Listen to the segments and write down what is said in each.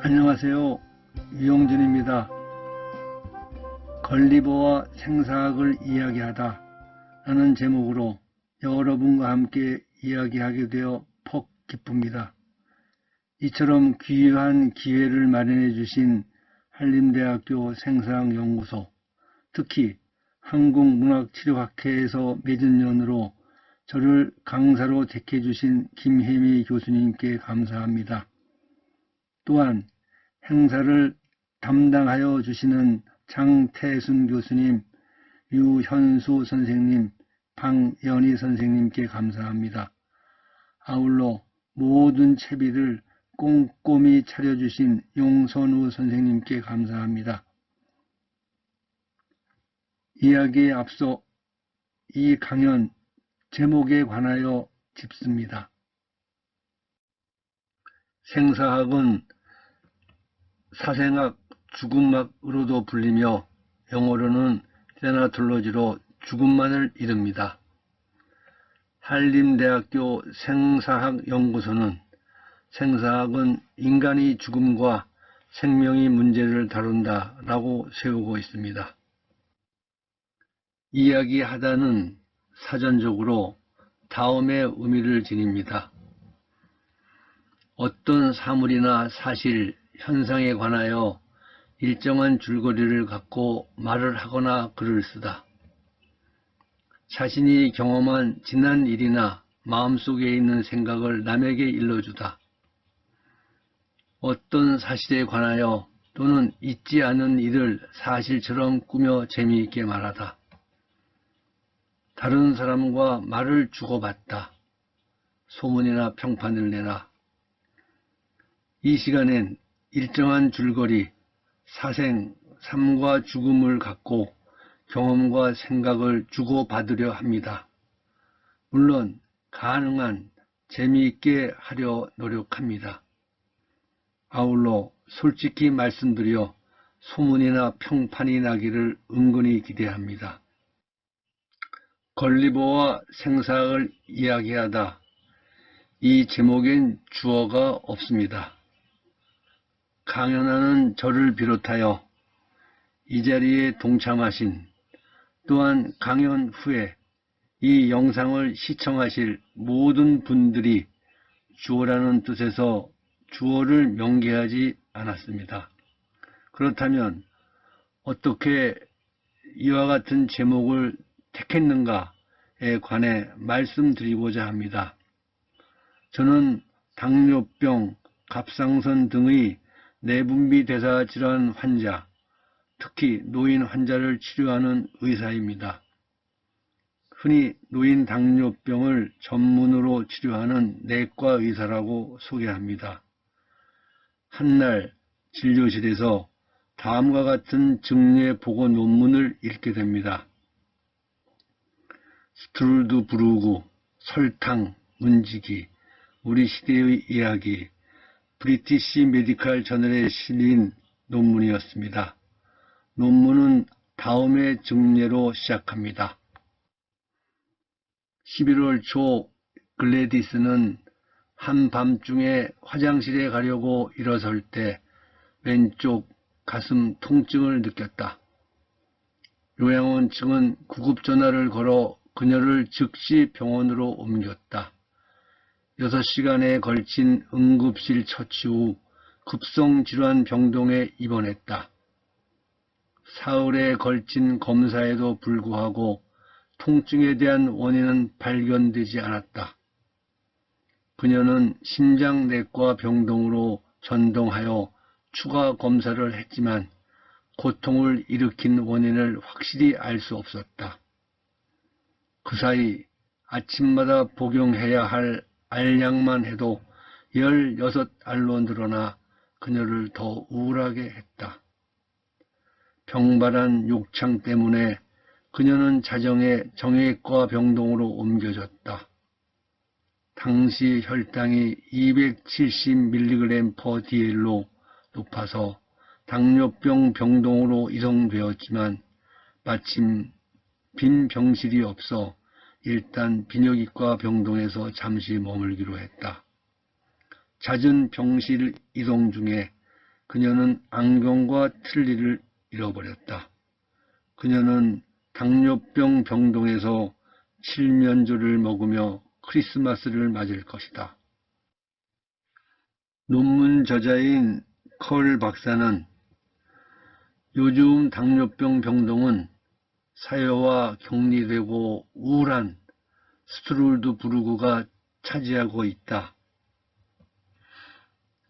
안녕하세요. 유영진입니다. 걸리버와 생사학을 이야기하다 라는 제목으로 여러분과 함께 이야기하게 되어 퍽 기쁩니다. 이처럼 귀한 기회를 마련해 주신 한림대학교 생사학연구소, 특히 한국문학치료학회에서 맺은 연으로 저를 강사로 택해 주신 김혜미 교수님께 감사합니다. 또한 행사를 담당하여 주시는 장태순 교수님, 유현수 선생님, 방연희 선생님께 감사합니다. 아울러 모든 채비를 꼼꼼히 차려주신 용선우 선생님께 감사합니다. 이야기에 앞서 이 강연 제목에 관하여 짚습니다. 생사학은 사생학, 죽음학으로도 불리며 영어로는 세나톨로지로 죽음만을 이릅니다. 한림대학교 생사학연구소는 생사학은 인간의 죽음과 생명의 문제를 다룬다 라고 세우고 있습니다. 이야기하다는 사전적으로 다음의 의미를 지닙니다. 어떤 사물이나 사실, 현상에 관하여 일정한 줄거리를 갖고 말을 하거나 글을 쓰다. 자신이 경험한 지난 일이나 마음속에 있는 생각을 남에게 일러주다. 어떤 사실에 관하여 또는 있지 않은 일을 사실처럼 꾸며 재미있게 말하다. 다른 사람과 말을 주고받다. 소문이나 평판을 내다. 이 시간엔 일정한 줄거리, 사생, 삶과 죽음을 갖고 경험과 생각을 주고받으려 합니다. 물론 가능한 재미있게 하려 노력합니다. 아울러 솔직히 말씀드려 소문이나 평판이 나기를 은근히 기대합니다. 걸리버와 생사학을 이야기하다. 이 제목엔 주어가 없습니다. 강연하는 저를 비롯하여 이 자리에 동참하신, 또한 강연 후에 이 영상을 시청하실 모든 분들이 주어라는 뜻에서 주어를 명기하지 않았습니다. 그렇다면 어떻게 이와 같은 제목을 택했는가에 관해 말씀드리고자 합니다. 저는 당뇨병, 갑상선 등의 내분비 대사 질환 환자, 특히 노인 환자를 치료하는 의사입니다. 흔히 노인 당뇨병을 전문으로 치료하는 내과 의사라고 소개합니다. 한날 진료실에서 다음과 같은 증례 보고 논문을 읽게 됩니다. 스트룰드부르그, 설탕, 문지기, 우리 시대의 이야기, 브리티시 메디칼 저널에 실린 논문이었습니다. 논문은 다음의 증례로 시작합니다. 11월 초 글래디스는 한밤중에 화장실에 가려고 일어설 때 왼쪽 가슴 통증을 느꼈다. 요양원 측은 구급전화를 걸어 그녀를 즉시 병원으로 옮겼다. 6시간에 걸친 응급실 처치 후 급성질환 병동에 입원했다. 사흘에 걸친 검사에도 불구하고 통증에 대한 원인은 발견되지 않았다. 그녀는 심장내과 병동으로 전동하여 추가 검사를 했지만 고통을 일으킨 원인을 확실히 알 수 없었다. 그 사이 아침마다 복용해야 할 알약만 해도 16알로 늘어나 그녀를 더 우울하게 했다. 병발한 욕창 때문에 그녀는 자정에 정형외과 병동으로 옮겨졌다. 당시 혈당이 270mg/dl로 높아서 당뇨병 병동으로 이송되었지만 마침 빈 병실이 없어 일단 비뇨기과 병동에서 잠시 머물기로 했다. 잦은 병실 이동 중에 그녀는 안경과 틀니를 잃어버렸다. 그녀는 당뇨병 병동에서 칠면조를 먹으며 크리스마스를 맞을 것이다. 논문 저자인 컬 박사는 요즘 당뇨병 병동은 사회와 격리되고 우울한 스트롤드부르크가 차지하고 있다.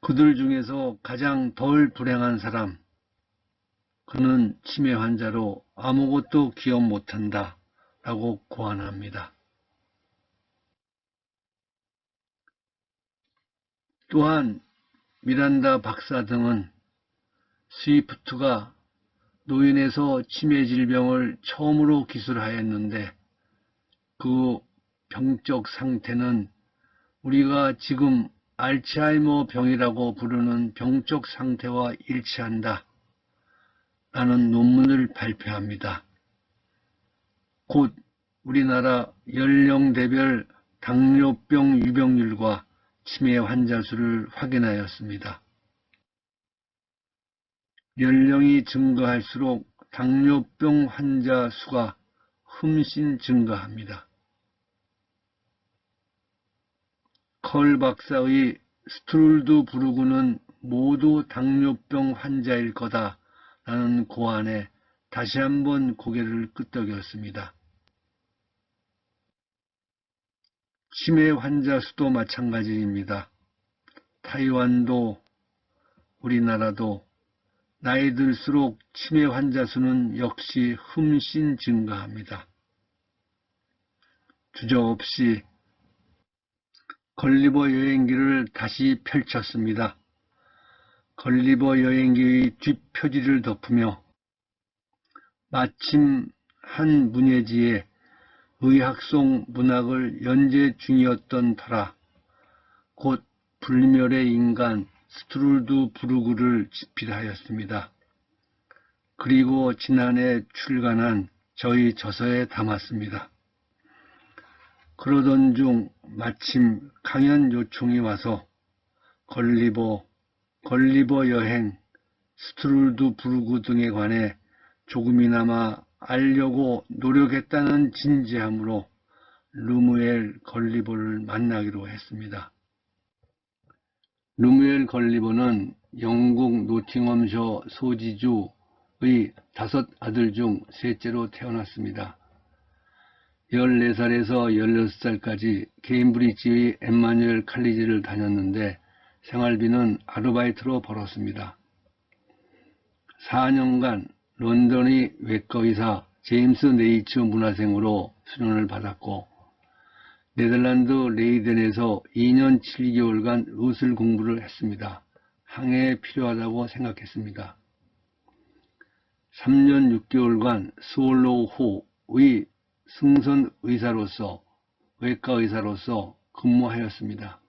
그들 중에서 가장 덜 불행한 사람, 그는 치매 환자로 아무것도 기억 못한다 라고 고안합니다. 또한 미란다 박사 등은 스위프트가 노인에서 치매 질병을 처음으로 기술하였는데 그 병적 상태는 우리가 지금 알츠하이머 병이라고 부르는 병적 상태와 일치한다 라는 논문을 발표합니다. 곧 우리나라 연령대별 당뇨병 유병률과 치매 환자 수를 확인하였습니다. 연령이 증가할수록 당뇨병 환자 수가 흠씬 증가합니다. 컬 박사의 스트롤드부르크는 모두 당뇨병 환자일 거다라는 고안에 다시 한번 고개를 끄덕였습니다. 치매 환자 수도 마찬가지입니다. 타이완도 우리나라도 나이 들수록 치매 환자 수는 역시 흠씬 증가합니다. 주저없이 걸리버 여행기를 다시 펼쳤습니다. 걸리버 여행기의 뒷표지를 덮으며 마침 한 문예지에 의학송 문학을 연재 중이었던 터라 곧 불멸의 인간 스트롤드부르크를 집필하였습니다. 그리고 지난해 출간한 저희 저서에 담았습니다. 그러던 중 마침 강연 요청이 와서 걸리버 여행, 스트롤드부르크 등에 관해 조금이나마 알려고 노력했다는 진지함으로 르무엘 걸리버를 만나기로 했습니다. 르무엘 걸리버는 영국 노팅엄셔 소지주의 5 아들 중 셋째로 태어났습니다. 14살에서 16살까지 케임브리지의 엠마뉴엘 칼리지를 다녔는데 생활비는 아르바이트로 벌었습니다. 4년간 런던의 외과의사 제임스 네이츠 문화생으로 수련을 받았고 네덜란드 레이덴에서 2년 7개월간 의술 공부를 했습니다. 항해에 필요하다고 생각했습니다. 3년 6개월간 스월로우호의 승선 의사로서 외과 의사로서 근무하였습니다.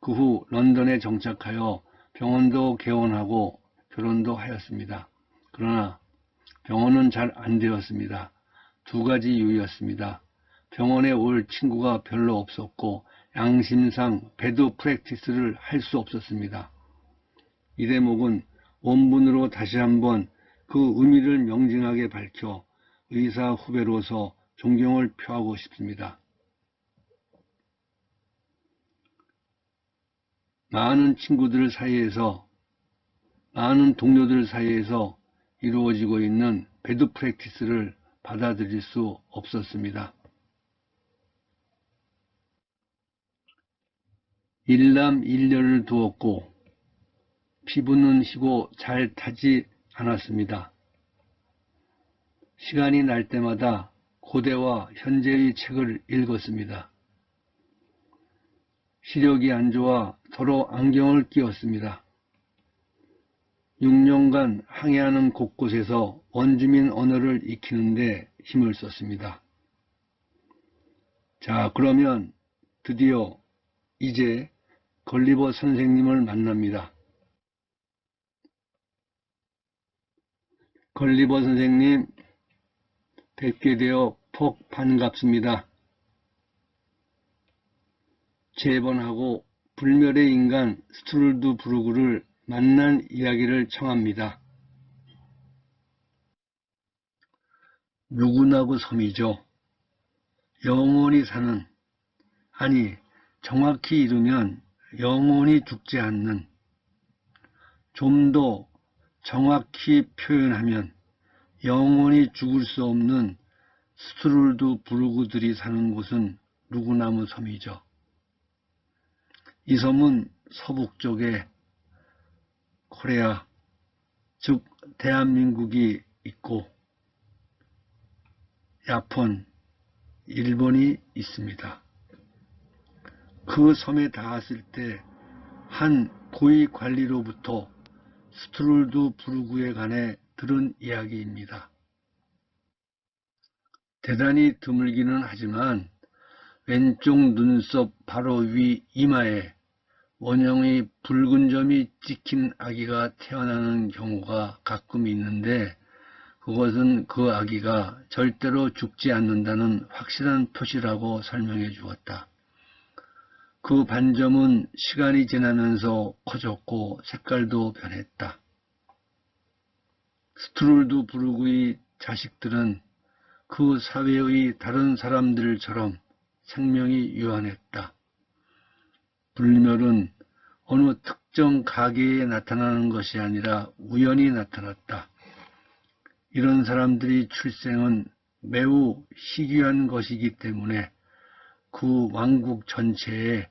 그 후 런던에 정착하여 병원도 개원하고 결혼도 하였습니다. 그러나 병원은 잘 안 되었습니다. 2가지 이유였습니다. 병원에 올 친구가 별로 없었고 양심상 배드 프랙티스를 할 수 없었습니다. 이 대목은 원문으로 다시 한번 그 의미를 명징하게 밝혀 의사 후배로서 존경을 표하고 싶습니다. 많은 친구들 사이에서, 많은 동료들 사이에서 이루어지고 있는 배드 프랙티스를 받아들일 수 없었습니다. 일남일녀를 두었고 피부는 희고 잘 타지 않았습니다. 시간이 날 때마다 고대와 현재의 책을 읽었습니다. 시력이 안 좋아 서로 안경을 끼웠습니다. 6년간 항해하는 곳곳에서 원주민 언어를 익히는데 힘을 썼습니다. 자, 그러면 드디어 이제 걸리버 선생님을 만납니다. 걸리버 선생님, 뵙게 되어 폭 반갑습니다. 재번하고 불멸의 인간 스트롤드부르크를 만난 이야기를 청합니다. 누구나고 섬이죠. 영원히 사는, 아니 정확히 이르면 영원히 죽지 않는, 좀 더 정확히 표현하면 영원히 죽을 수 없는 스트룰드 부르그들이 사는 곳은 누구나무 섬이죠. 이 섬은 서북쪽에 코리아, 즉 대한민국이 있고 야폰, 일본이 있습니다. 그 섬에 닿았을 때 한 고위 관리로부터 스트룰드 부르그에 관해 들은 이야기입니다. 대단히 드물기는 하지만 왼쪽 눈썹 바로 위 이마에 원형의 붉은 점이 찍힌 아기가 태어나는 경우가 가끔 있는데, 그것은 그 아기가 절대로 죽지 않는다는 확실한 표시라고 설명해 주었다. 그 반점은 시간이 지나면서 커졌고 색깔도 변했다. 스트룰드 부르그의 자식들은 그 사회의 다른 사람들처럼 생명이 유한했다. 불멸은 어느 특정 가계에 나타나는 것이 아니라 우연히 나타났다. 이런 사람들의 출생은 매우 희귀한 것이기 때문에 그 왕국 전체에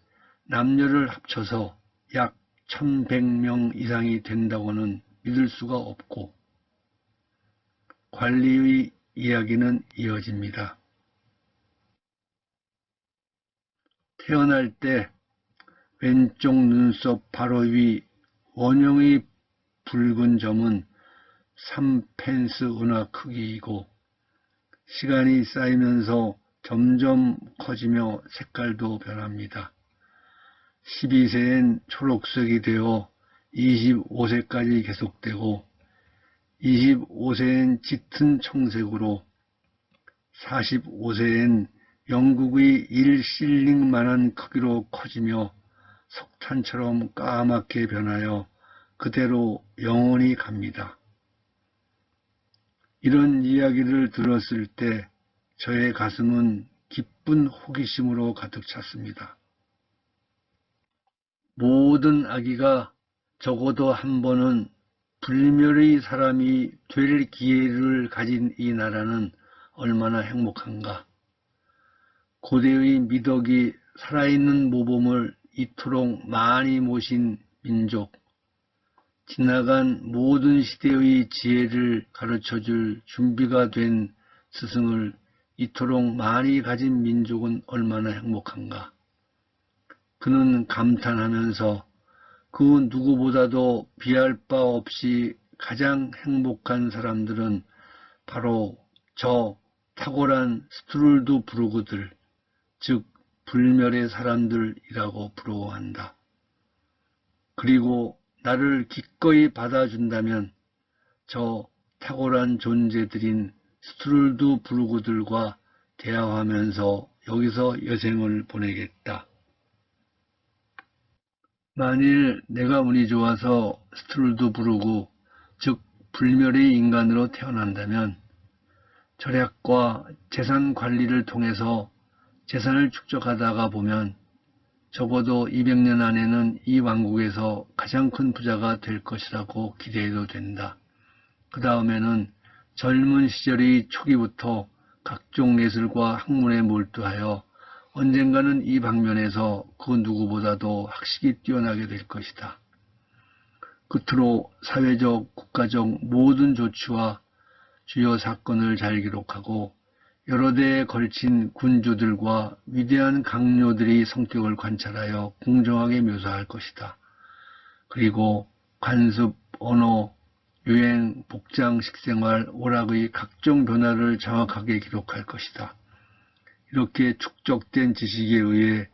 남녀를 합쳐서 약 1100명 이상이 된다고는 믿을 수가 없고, 관리의 이야기는 이어집니다. 태어날 때 왼쪽 눈썹 바로 위 원형의 붉은 점은 3펜스 은하 크기이고, 시간이 쌓이면서 점점 커지며 색깔도 변합니다. 12세엔 초록색이 되어 25세까지 계속되고, 25세엔 짙은 청색으로, 45세엔 영국의 1실링만한 크기로 커지며 석탄처럼 까맣게 변하여 그대로 영원히 갑니다. 이런 이야기를 들었을 때 저의 가슴은 기쁜 호기심으로 가득 찼습니다. 모든 아기가 적어도 한 번은 불멸의 사람이 될 기회를 가진 이 나라는 얼마나 행복한가. 고대의 미덕이 살아있는 모범을 이토록 많이 모신 민족, 지나간 모든 시대의 지혜를 가르쳐줄 준비가 된 스승을 이토록 많이 가진 민족은 얼마나 행복한가. 그는 감탄하면서 그 누구보다도 비할 바 없이 가장 행복한 사람들은 바로 저 탁월한 스트룰드 부르그들, 즉 불멸의 사람들이라고 부러워한다. 그리고 나를 기꺼이 받아준다면 저 탁월한 존재들인 스트룰드 부르그들과 대화하면서 여기서 여생을 보내겠다. 만일 내가 운이 좋아서 스트룰드 부르그, 즉 불멸의 인간으로 태어난다면 절약과 재산 관리를 통해서 재산을 축적하다가 보면 적어도 200년 안에는 이 왕국에서 가장 큰 부자가 될 것이라고 기대해도 된다. 그 다음에는 젊은 시절의 초기부터 각종 예술과 학문에 몰두하여 언젠가는 이 방면에서 그 누구보다도 학식이 뛰어나게 될 것이다. 끝으로 사회적, 국가적 모든 조치와 주요 사건을 잘 기록하고 여러 대에 걸친 군주들과 위대한 강요들의 성격을 관찰하여 공정하게 묘사할 것이다. 그리고 관습, 언어, 유행, 복장, 식생활, 오락의 각종 변화를 정확하게 기록할 것이다. 이렇게 축적된 지식에 의해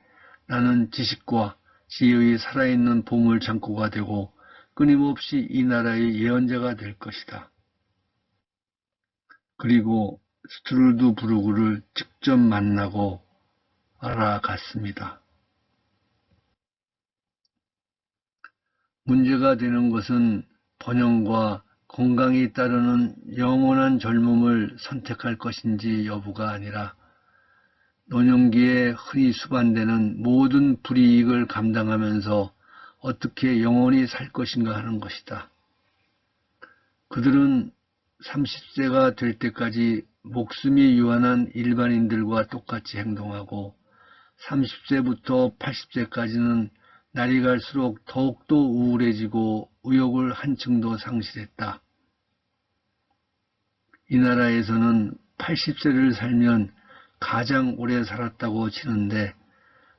나는 지식과 지혜의 살아있는 보물 창고가 되고 끊임없이 이 나라의 예언자가 될 것이다. 그리고 스트룰드 부르그를 직접 만나고 알아갔습니다. 문제가 되는 것은 번영과 건강이 따르는 영원한 젊음을 선택할 것인지 여부가 아니라 노년기에 흔히 수반되는 모든 불이익을 감당하면서 어떻게 영원히 살 것인가 하는 것이다. 그들은 30세가 될 때까지 목숨이 유한한 일반인들과 똑같이 행동하고 30세부터 80세까지는 날이 갈수록 더욱더 우울해지고 의욕을 한층 더 상실했다. 이 나라에서는 80세를 살면 가장 오래 살았다고 치는데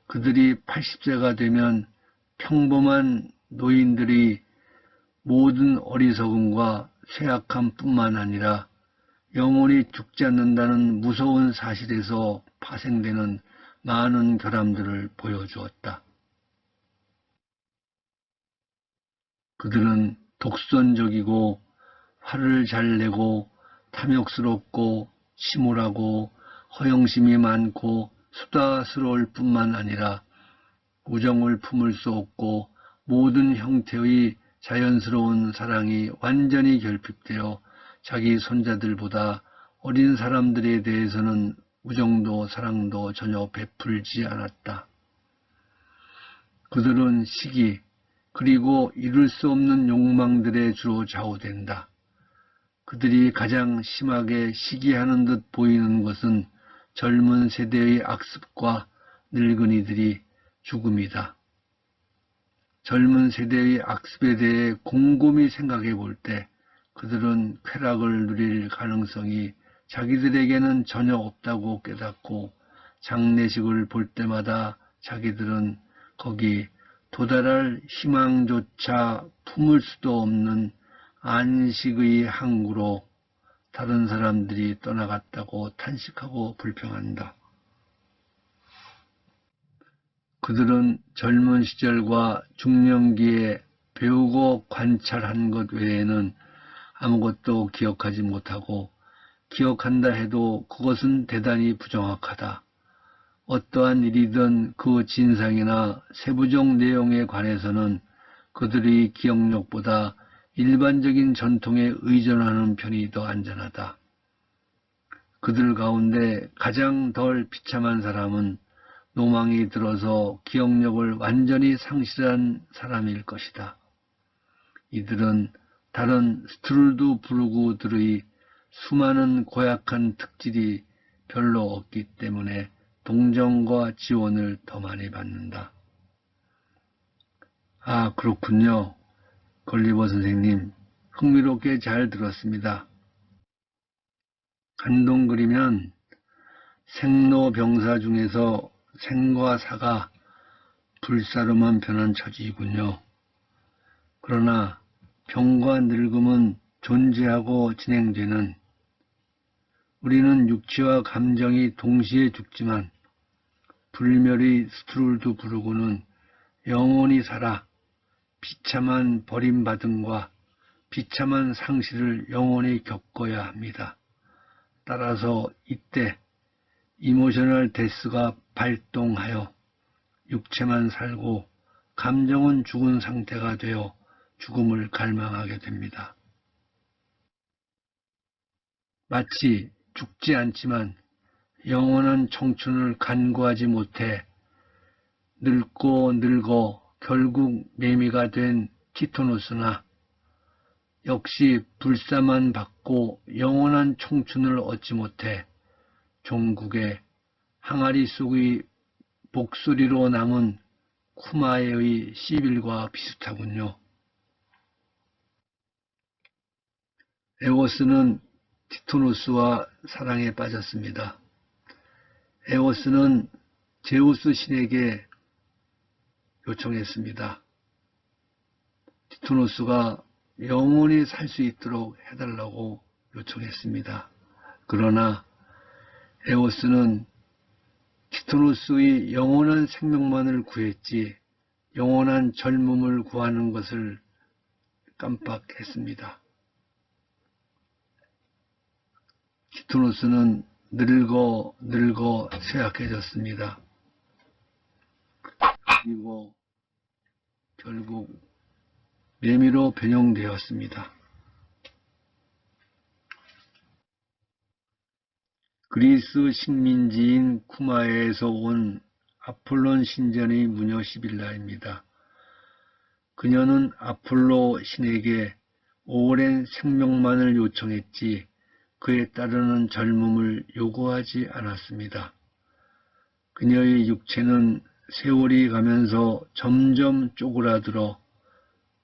그들이 80세가 되면 평범한 노인들이 모든 어리석음과 쇠약함뿐만 아니라 영원히 죽지 않는다는 무서운 사실에서 파생되는 많은 결함들을 보여주었다. 그들은 독선적이고 화를 잘 내고 탐욕스럽고 침울하고 허영심이 많고 수다스러울 뿐만 아니라 우정을 품을 수 없고 모든 형태의 자연스러운 사랑이 완전히 결핍되어 자기 손자들보다 어린 사람들에 대해서는 우정도 사랑도 전혀 베풀지 않았다. 그들은 시기 그리고 이룰 수 없는 욕망들에 주로 좌우된다. 그들이 가장 심하게 시기하는 듯 보이는 것은 젊은 세대의 악습과 늙은이들이 죽음이다. 젊은 세대의 악습에 대해 곰곰이 생각해 볼 때 그들은 쾌락을 누릴 가능성이 자기들에게는 전혀 없다고 깨닫고 장례식을 볼 때마다 자기들은 거기 도달할 희망조차 품을 수도 없는 안식의 항구로 다른 사람들이 떠나갔다고 탄식하고 불평한다. 그들은 젊은 시절과 중년기에 배우고 관찰한 것 외에는 아무것도 기억하지 못하고 기억한다 해도 그것은 대단히 부정확하다. 어떠한 일이든 그 진상이나 세부적 내용에 관해서는 그들의 기억력보다 일반적인 전통에 의존하는 편이 더 안전하다. 그들 가운데 가장 덜 비참한 사람은 노망이 들어서 기억력을 완전히 상실한 사람일 것이다. 이들은 다른 스트룰드 부르그들의 수많은 고약한 특질이 별로 없기 때문에 동정과 지원을 더 많이 받는다. 아, 그렇군요. 걸리버 선생님, 흥미롭게 잘 들었습니다. 간동 그리면 생로병사 중에서 생과 사가 불사르만 변한 처지이군요. 그러나 병과 늙음은 존재하고 진행되는 우리는 육체와 감정이 동시에 죽지만 불멸의 스트룰드 부르고는 영원히 살아 비참한 버림받음과 비참한 상실을 영원히 겪어야 합니다. 따라서 이때 이모셔널 데스가 발동하여 육체만 살고 감정은 죽은 상태가 되어 죽음을 갈망하게 됩니다. 마치 죽지 않지만 영원한 청춘을 간구하지 못해 늙고 늙어 결국 매미가 된 티토노스나 역시 불사만 받고 영원한 청춘을 얻지 못해 종국의 항아리 속의 목소리로 남은 쿠마에의 시빌과 비슷하군요. 에오스는 티토노스와 사랑에 빠졌습니다. 에오스는 제우스 신에게 요청했습니다. 티토노스가 영원히 살 수 있도록 해달라고 요청했습니다. 그러나 에오스는 티토노스의 영원한 생명만을 구했지 영원한 젊음을 구하는 것을 깜빡했습니다. 티토노스는 늙어 쇠약해졌습니다. 그리고 결국 매미로 변형되었습니다. 그리스 식민지인 쿠마에서 온 아폴론 신전의 무녀 시빌라입니다. 그녀는 아폴로 신에게 오랜 생명만을 요청했지 그에 따르는 젊음을 요구하지 않았습니다. 그녀의 육체는 세월이 가면서 점점 쪼그라들어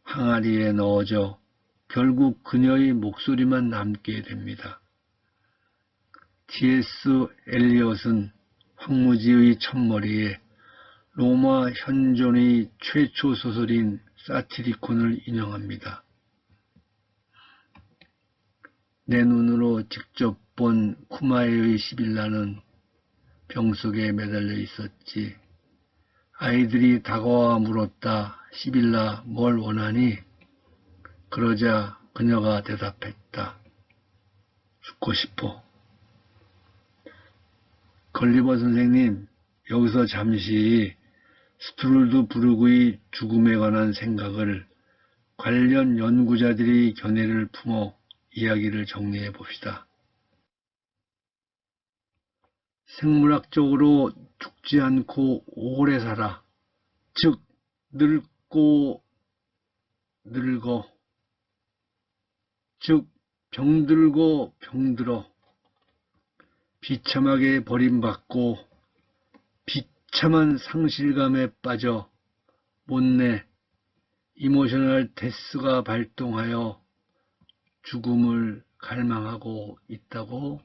항아리에 넣어져 결국 그녀의 목소리만 남게 됩니다. T.S. 엘리엇은 황무지의 첫머리에 로마 현존의 최초 소설인 사티리콘을 인용합니다. 내 눈으로 직접 본 쿠마에의 시빌라는 병 속에 매달려 있었지. 아이들이 다가와 물었다. 시빌라, 뭘 원하니? 그러자 그녀가 대답했다. 죽고 싶어. 걸리버 선생님, 여기서 잠시 스트룰드 부르그의 죽음에 관한 생각을 관련 연구자들의 견해를 품어 이야기를 정리해 봅시다. 생물학적으로 죽지 않고 오래 살아. 즉, 늙고 늙어. 즉, 병들고 병들어. 비참하게 버림받고 비참한 상실감에 빠져 못내 이모셔널 데스가 발동하여 죽음을 갈망하고 있다고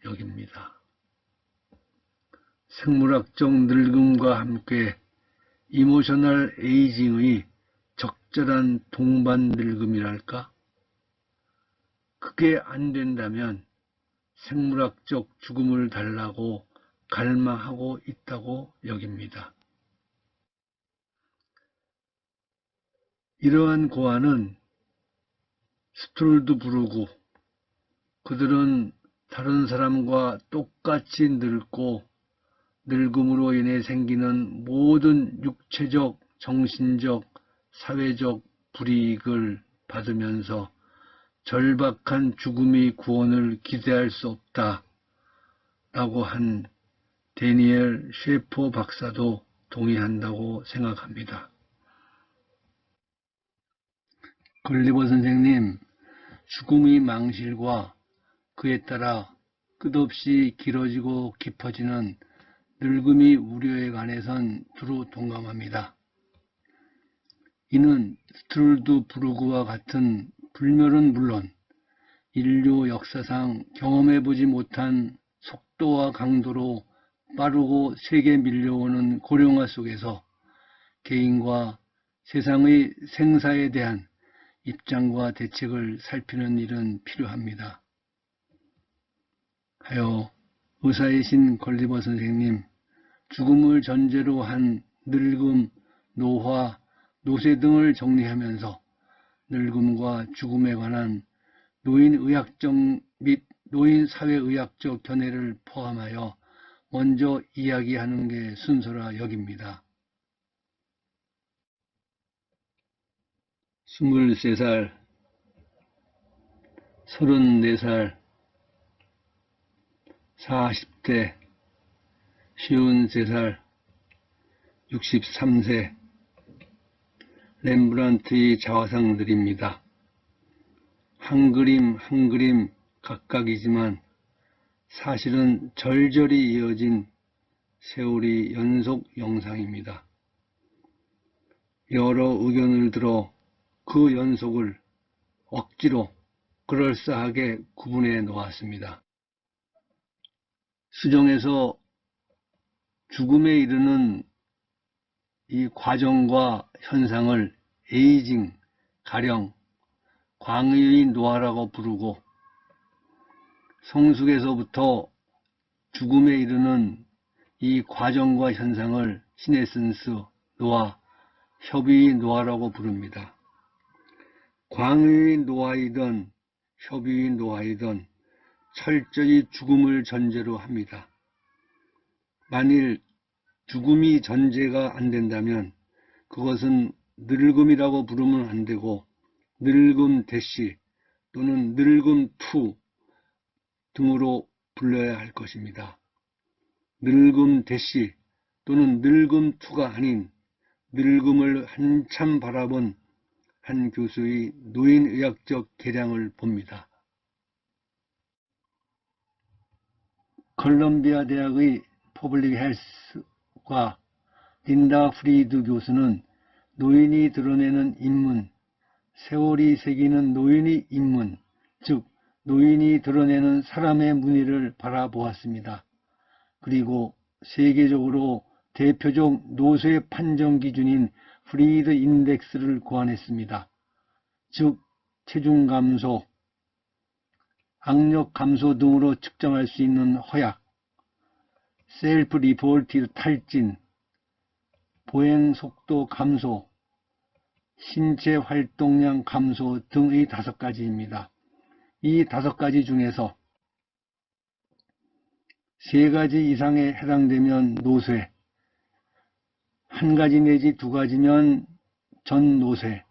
여깁니다. 생물학적 늙음과 함께 이모셔널 에이징의 적절한 동반 늙음이랄까? 그게 안 된다면 생물학적 죽음을 달라고 갈망하고 있다고 여깁니다. 이러한 고안은 스트룰드 부르그, 그들은 다른 사람과 똑같이 늙고 늙음으로 인해 생기는 모든 육체적, 정신적, 사회적 불이익을 받으면서 절박한 죽음의 구원을 기대할 수 없다 라고 한 데니엘 셰퍼 박사도 동의한다고 생각합니다. 걸리버 선생님, 죽음의 망실과 그에 따라 끝없이 길어지고 깊어지는 늙음의 우려에 관해선 두루 동감합니다. 이는 스트룰드 부르그와 같은 불멸은 물론 인류 역사상 경험해보지 못한 속도와 강도로 빠르고 세게 밀려오는 고령화 속에서 개인과 세상의 생사에 대한 입장과 대책을 살피는 일은 필요합니다. 하여 의사이신 걸리버 선생님, 죽음을 전제로 한 늙음, 노화, 노쇠 등을 정리하면서 늙음과 죽음에 관한 노인의학적 및 노인사회의학적 견해를 포함하여 먼저 이야기하는 게 순서라 여깁니다. 23살, 34살, 40대, 53살, 63세, 렘브란트의 자화상들입니다. 한 그림 한 그림 각각이지만 사실은 절절히 이어진 세월의 연속 영상입니다. 여러 의견을 들어 그 연속을 억지로 그럴싸하게 구분해 놓았습니다. 수정에서 죽음에 이르는 이 과정과 현상을 에이징, 가령 광의의 노화라고 부르고, 성숙에서부터 죽음에 이르는 이 과정과 현상을 시네센스, 노화, 협의의 노화라고 부릅니다. 광의의 노화이든 협의의 노화이든 철저히 죽음을 전제로 합니다. 만일 죽음이 전제가 안 된다면 그것은 늙음이라고 부르면 안 되고 늙음 대시 또는 늙음 투 등으로 불러야 할 것입니다. 늙음 대시 또는 늙음 투가 아닌 늙음을 한참 바라본 한 교수의 노인의학적 계량을 봅니다. 컬럼비아 대학의 퍼블릭 헬스과 린다 프리드 교수는 노인이 드러내는 인문, 세월이 새기는 노인의 인문, 즉 노인이 드러내는 사람의 무늬를 바라보았습니다. 그리고 세계적으로 대표적 노쇠 판정 기준인 프리드 인덱스를 고안했습니다. 즉 체중 감소, 악력 감소 등으로 측정할 수 있는 허약, 셀프 리포티드 탈진, 보행 속도 감소, 신체 활동량 감소 등의 5가지입니다. 이 5가지 중에서 3가지 이상에 해당되면 노쇠, 1가지 내지 2가지면 전노쇠,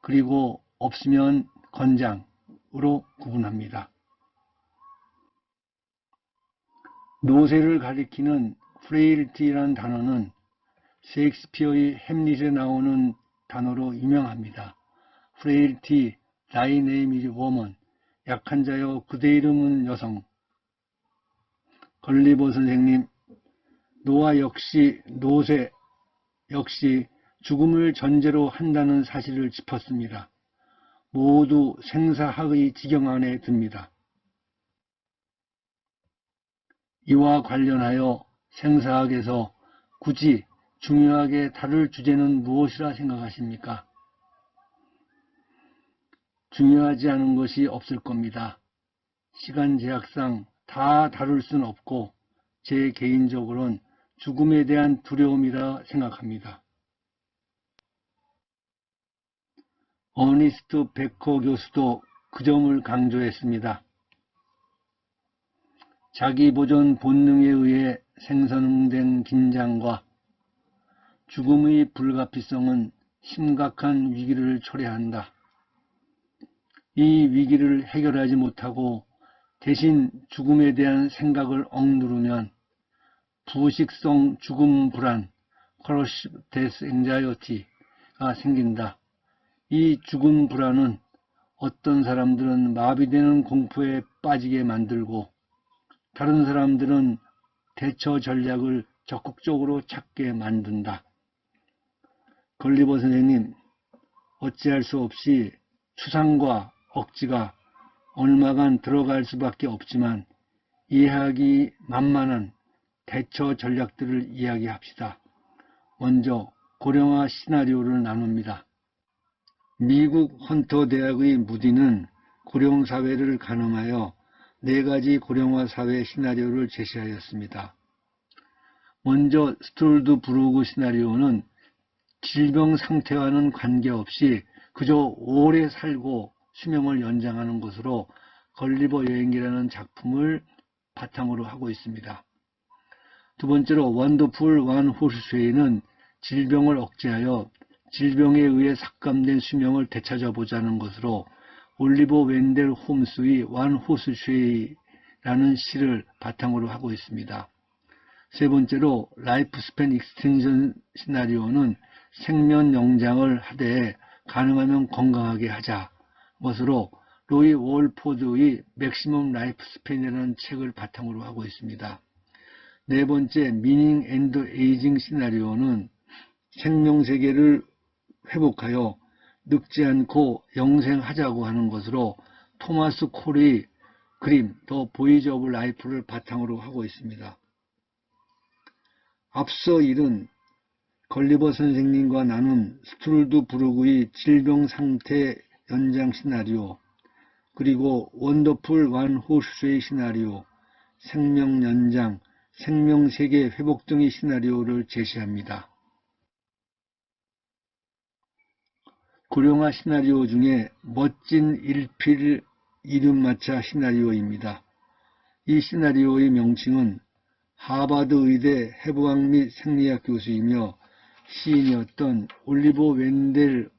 그리고 없으면 건장으로 구분합니다. 노쇠를 가리키는 프레일티라는 단어는 셰익스피어의 햄릿에 나오는 단어로 유명합니다. 프레일티, thy name is woman, 약한 자여 그대 이름은 여성. 걸리버 선생님, 노아 역시 노쇠 역시 죽음을 전제로 한다는 사실을 짚었습니다. 모두 생사학의 지경 안에 듭니다. 이와 관련하여 생사학에서 굳이 중요하게 다룰 주제는 무엇이라 생각하십니까? 중요하지 않은 것이 없을 겁니다. 시간 제약상 다 다룰 수는 없고 제 개인적으로는 죽음에 대한 두려움이라 생각합니다. 어니스트 베커 교수도 그 점을 강조했습니다. 자기 보존 본능에 의해 생성된 긴장과 죽음의 불가피성은 심각한 위기를 초래한다. 이 위기를 해결하지 못하고 대신 죽음에 대한 생각을 억누르면 부식성 죽음 불안, corrosive death anxiety가 생긴다. 이 죽음 불안은 어떤 사람들은 마비되는 공포에 빠지게 만들고 다른 사람들은 대처 전략을 적극적으로 찾게 만든다. 걸리버 선생님, 어찌할 수 없이 추상과 억지가 얼마간 들어갈 수밖에 없지만 이해하기 만만한 대처 전략들을 이야기합시다. 먼저 고령화 시나리오를 나눕니다. 미국 헌터 대학의 무디는 고령사회를 가늠하여 4가지 고령화 사회 시나리오를 제시하였습니다. 먼저 스톨드 브루그 시나리오는 질병 상태와는 관계없이 그저 오래 살고 수명을 연장하는 것으로 걸리버 여행기라는 작품을 바탕으로 하고 있습니다. 두 번째로 원더풀 원 호스쉐이는 질병을 억제하여 질병에 의해 삭감된 수명을 되찾아보자는 것으로 올리버 웬델 홈스의 원 호스쉐이라는 시를 바탕으로 하고 있습니다. 세 번째로 라이프 스팬 익스텐션 시나리오는 생명 연장을 하되 가능하면 건강하게 하자 것으로 로이 월포드의 맥시멈 라이프 스팬이라는 책을 바탕으로 하고 있습니다. 네 번째 미닝 앤드 에이징 시나리오는 생명세계를 회복하여 늙지 않고 영생하자고 하는 것으로 토마스 콜의 그림 더 보이즈 오브 라이프를 바탕으로 하고 있습니다. 앞서 일은 걸리버 선생님과 나눈 스툴드 브루그의 질병 상태 연장 시나리오, 그리고 원더풀 원 호스쉐이 시나리오, 생명 연장, 생명세계 회복 등의 시나리오를 제시합니다. 고령화 시나리오 중에 멋진 일필 이륜마차 시나리오입니다. 이 시나리오의 명칭은 하버드 의대 해부학 및 생리학 교수이며 시인이었던 올리버 웬델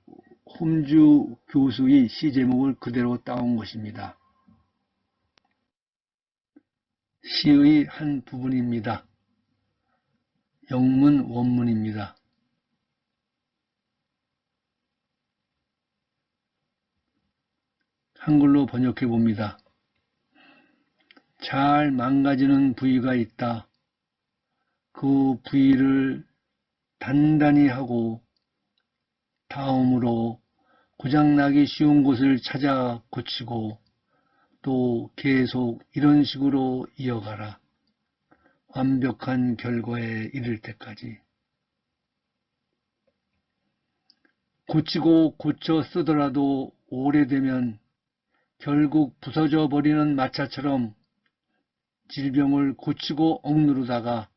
홈즈 교수의 시 제목을 그대로 따온 것입니다. 시의 한 부분입니다. 영문 원문입니다. 한글로 번역해 봅니다. 잘 망가지는 부위가 있다. 그 부위를 단단히 하고 다음으로 고장나기 쉬운 곳을 찾아 고치고 또 계속 이런 식으로 이어가라. 완벽한 결과에 이를 때까지. 고치고 고쳐 쓰더라도 오래되면 결국 부서져 버리는 마차처럼 질병을 고치고 억누르다가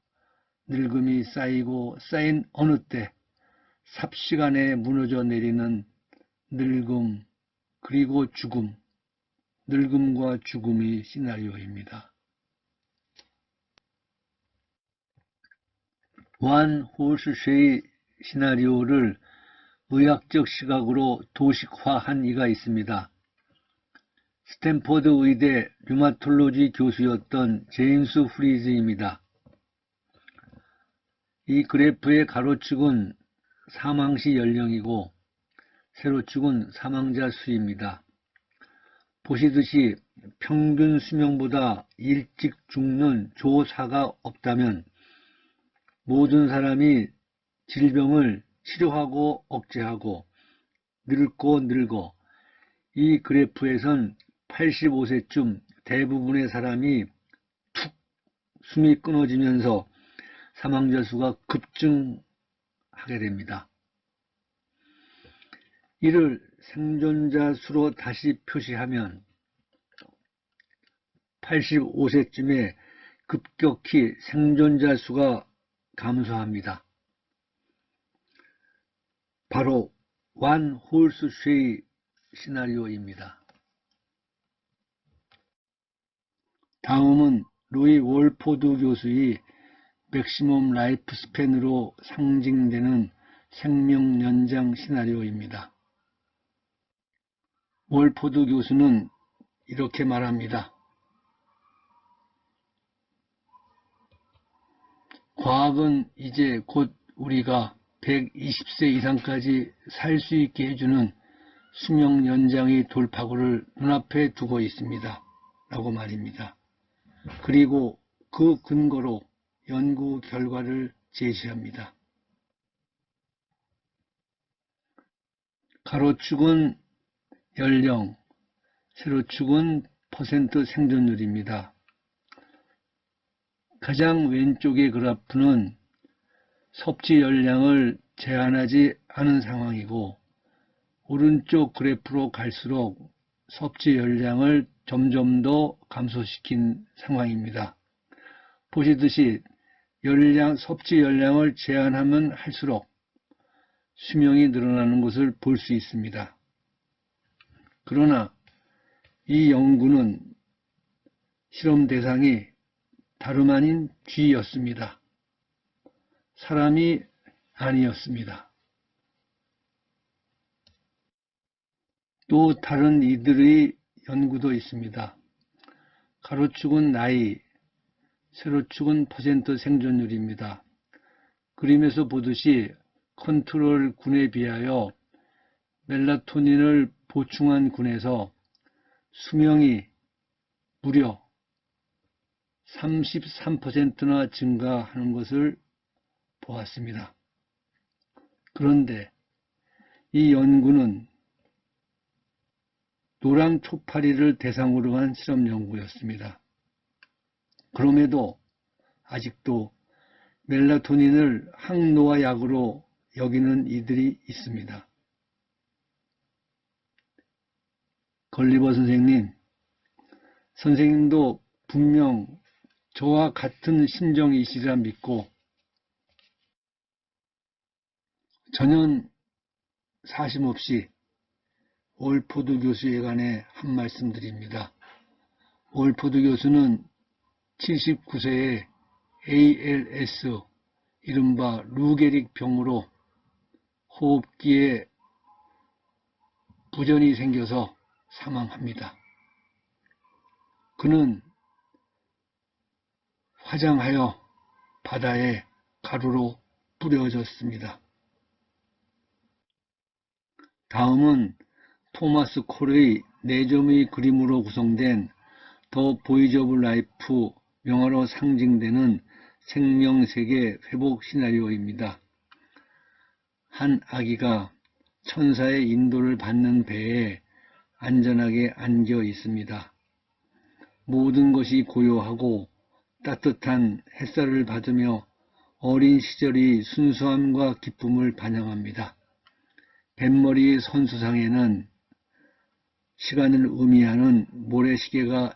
늙음이 쌓이고 쌓인 어느 때 삽시간에 무너져 내리는 늙음 그리고 죽음, 늙음과 죽음의 시나리오입니다. 완 호스쉐의 시나리오를 의학적 시각으로 도식화한 이가 있습니다. 스탠포드 의대 류마톨로지 교수였던 제임스 프리즈입니다. 이 그래프의 가로축은 사망시 연령이고 세로축은 사망자 수입니다. 보시듯이 평균 수명보다 일찍 죽는 조사가 없다면 모든 사람이 질병을 치료하고 억제하고 늙고 늙어 이 그래프에선 85세쯤 대부분의 사람이 툭 숨이 끊어지면서 사망자 수가 급증하게 됩니다. 이를 생존자 수로 다시 표시하면 85세쯤에 급격히 생존자 수가 감소합니다. 바로 완 홀스쉐이 시나리오입니다. 다음은 루이 월포드 교수의 맥시멈 라이프 스팬으로 상징되는 생명 연장 시나리오입니다. 월포드 교수는 이렇게 말합니다. 과학은 이제 곧 우리가 120세 이상까지 살 수 있게 해주는 수명 연장의 돌파구를 눈앞에 두고 있습니다. 라고 말입니다. 그리고 그 근거로 연구 결과를 제시합니다. 가로축은 연령, 세로축은 퍼센트 생존율입니다. 가장 왼쪽의 그래프는 섭취 열량을 제한하지 않은 상황이고 오른쪽 그래프로 갈수록 섭취 열량을 점점 더 감소시킨 상황입니다. 보시듯이 섭취 열량을 제한하면 할수록 수명이 늘어나는 것을 볼 수 있습니다. 그러나 이 연구는 실험 대상이 다름 아닌 쥐였습니다. 사람이 아니었습니다. 또 다른 이들의 연구도 있습니다. 가로축은 나이, 세로축은 퍼센트 생존율입니다. 그림에서 보듯이 컨트롤 군에 비하여 멜라토닌을 보충한 군에서 수명이 무려 33%나 증가하는 것을 보았습니다. 그런데 이 연구는 노랑 초파리를 대상으로 한 실험 연구였습니다. 그럼에도 아직도 멜라토닌을 항노화 약으로 여기는 이들이 있습니다. 걸리버 선생님도 분명 저와 같은 심정이시리라 믿고 전혀 사심없이 월포드 교수에 관해 한 말씀 드립니다. 월포드 교수는 79세에 ALS, 이른바 루게릭 병으로 호흡기에 부전이 생겨서 사망합니다. 그는 화장하여 바다에 가루로 뿌려졌습니다. 다음은 토마스 콜의 4점의 그림으로 구성된 더 보이즈 오브 라이프 명화로 상징되는 생명세계 회복 시나리오입니다. 한 아기가 천사의 인도를 받는 배에 안전하게 안겨 있습니다. 모든 것이 고요하고 따뜻한 햇살을 받으며 어린 시절이 순수함과 기쁨을 반영합니다. 뱃머리 선수상에는 시간을 의미하는 모래시계가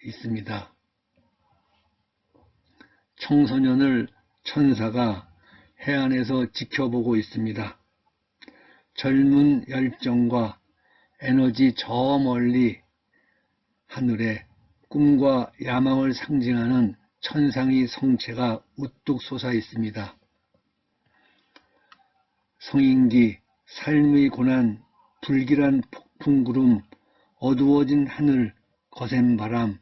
있습니다. 청소년을 천사가 해안에서 지켜보고 있습니다. 젊은 열정과 에너지 저 멀리 하늘에 꿈과 야망을 상징하는 천상의 성체가 우뚝 솟아 있습니다. 성인기, 삶의 고난, 불길한 폭풍구름, 어두워진 하늘, 거센 바람,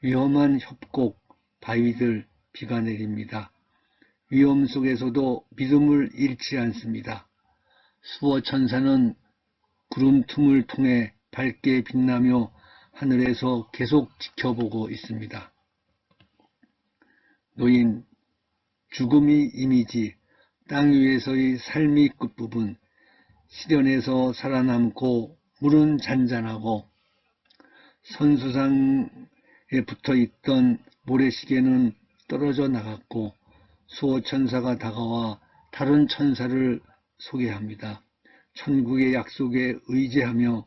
위험한 협곡, 바위들, 비가 내립니다. 위험 속에서도 믿음을 잃지 않습니다. 수호천사는 구름 틈을 통해 밝게 빛나며 하늘에서 계속 지켜보고 있습니다. 노인, 죽음의 이미지, 땅 위에서의 삶의 끝부분, 시련에서 살아남고 물은 잔잔하고 선수상에 붙어있던 모래시계는 떨어져 나갔고 수호천사가 다가와 다른 천사를 소개합니다. 천국의 약속에 의지하며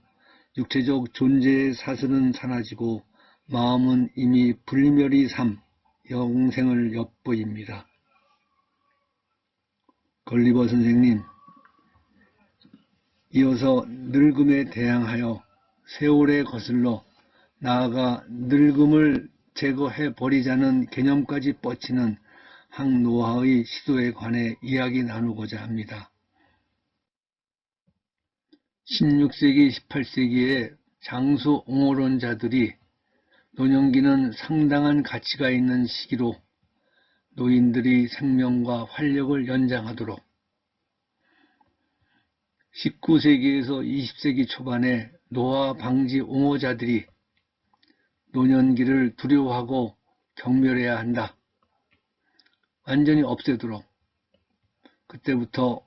육체적 존재의 사슬은 사라지고 마음은 이미 불멸의 삶, 영생을 엿보입니다. 걸리버 선생님, 이어서 늙음에 대항하여 세월에 거슬러 나아가 늙음을 제거해 버리자는 개념까지 뻗치는 항노화의 시도에 관해 이야기 나누고자 합니다. 16세기, 18세기의 장수 옹호론자들이 노년기는 상당한 가치가 있는 시기로 노인들이 생명과 활력을 연장하도록 19세기에서 20세기 초반에 노화 방지 옹호자들이 노년기를 두려워하고 경멸해야 한다. 완전히 없애도록 그때부터